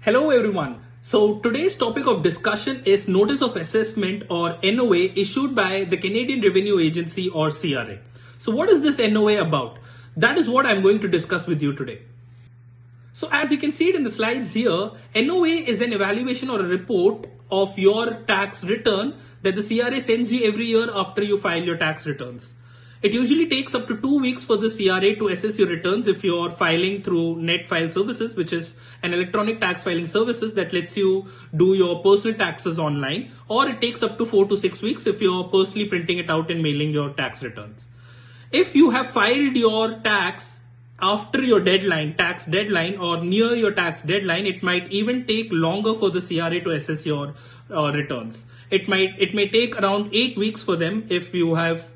Hello everyone. So today's topic of discussion is Notice of Assessment or NOA issued by the Canadian Revenue Agency or CRA. So what is this NOA about? That is what I'm going to discuss with you today. So as you can see it in the slides here, NOA is an evaluation or a report of your tax return that the CRA sends you every year after you file your tax returns. It usually takes up to 2 weeks for the CRA to assess your returns if you're filing through Net File Services, which is an electronic tax filing services that lets you do your personal taxes online, or it takes up to 4 to 6 weeks if you're personally printing it out and mailing your tax returns. If you have filed your tax after your tax deadline or near your tax deadline, it might even take longer for the CRA to assess your returns. It may take around 8 weeks for them if you have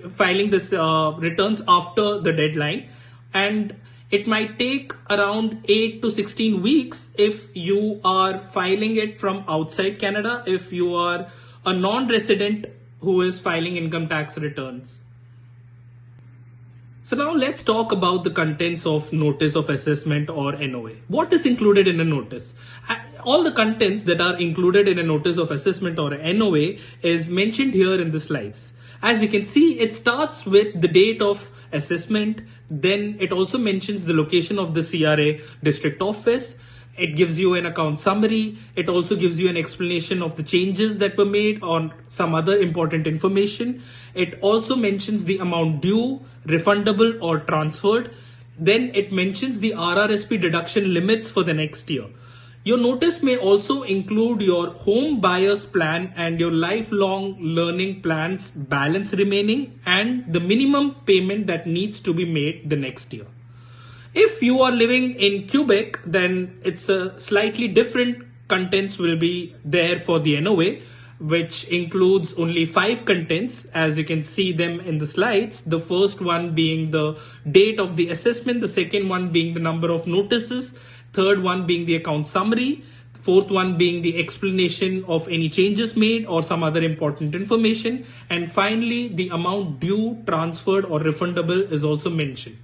filing this returns after the deadline, and it might take around 8 to 16 weeks if you are filing it from outside Canada, if you are a non-resident who is filing income tax returns. So now let's talk about the contents of Notice of Assessment or NOA. What is included in a notice? All the contents that are included in a Notice of Assessment or NOA is mentioned here in the slides. As you can see, it starts with the date of assessment. Then it also mentions the location of the CRA district office. It gives you an account summary. It also gives you an explanation of the changes that were made on some other important information. It also mentions the amount due, refundable or transferred. Then it mentions the RRSP deduction limits for the next year. Your notice may also include your home buyer's plan and your lifelong learning plan's balance remaining and the minimum payment that needs to be made the next year. If you are living in Quebec, then it's a slightly different contents will be there for the NOA, which includes only 5 contents as you can see them in the slides. The first one being the date of the assessment, the second one being the number of notices, third one being the account summary, fourth one being the explanation of any changes made or some other important information, and finally the amount due, transferred or refundable is also mentioned.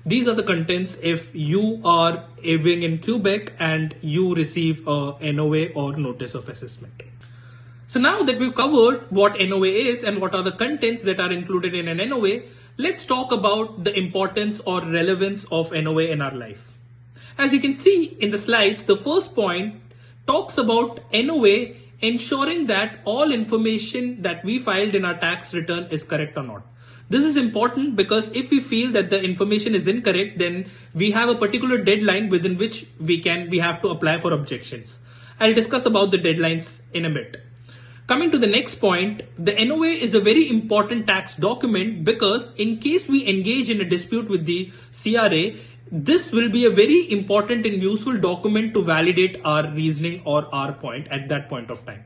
These are the contents if you are living in Quebec and you receive a NOA or Notice of Assessment. So now that we've covered what NOA is and what are the contents that are included in an NOA, let's talk about the importance or relevance of NOA in our life. As you can see in the slides, the first point talks about NOA ensuring that all information that we filed in our tax return is correct or not. This is important because if we feel that the information is incorrect, then we have a particular deadline within which we have to apply for objections. I'll discuss about the deadlines in a bit. Coming to the next point, the NOA is a very important tax document because in case we engage in a dispute with the CRA, this will be a very important and useful document to validate our reasoning or our point at that point of time.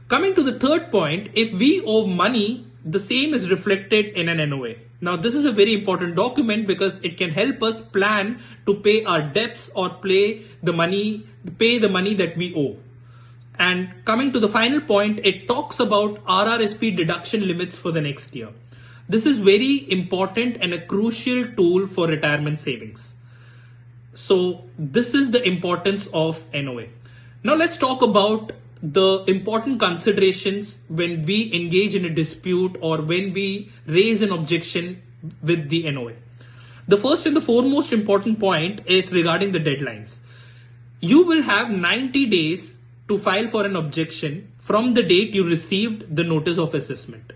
Coming to the third point, if we owe money, the same is reflected in an NOA. Now this is a very important document because it can help us plan to pay our debts or pay the money that we owe. And coming to the final point, it talks about RRSP deduction limits for the next year. This is very important and a crucial tool for retirement savings. So this is the importance of NOA. Now let's talk about the important considerations when we engage in a dispute or when we raise an objection with the NOA. The first and the foremost important point is regarding the deadlines. You will have 90 days to file for an objection from the date you received the Notice of Assessment.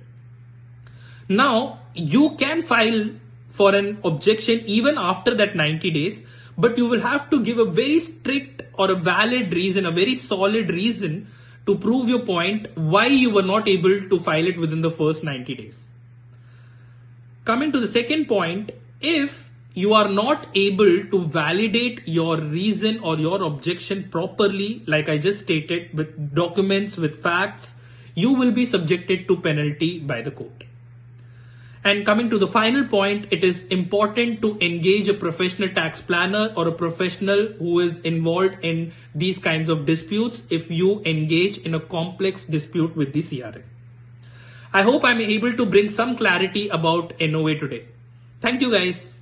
Now, you can file for an objection even after that 90 days, but you will have to give a very strict or a valid reason, a very solid reason to prove your point why you were not able to file it within the first 90 days. Coming to the second point, if you are not able to validate your reason or your objection properly, like I just stated, with documents, with facts, you will be subjected to penalty by the court. And coming to the final point, it is important to engage a professional tax planner or a professional who is involved in these kinds of disputes if you engage in a complex dispute with the CRA. I hope I'm able to bring some clarity about NOA today. Thank you guys.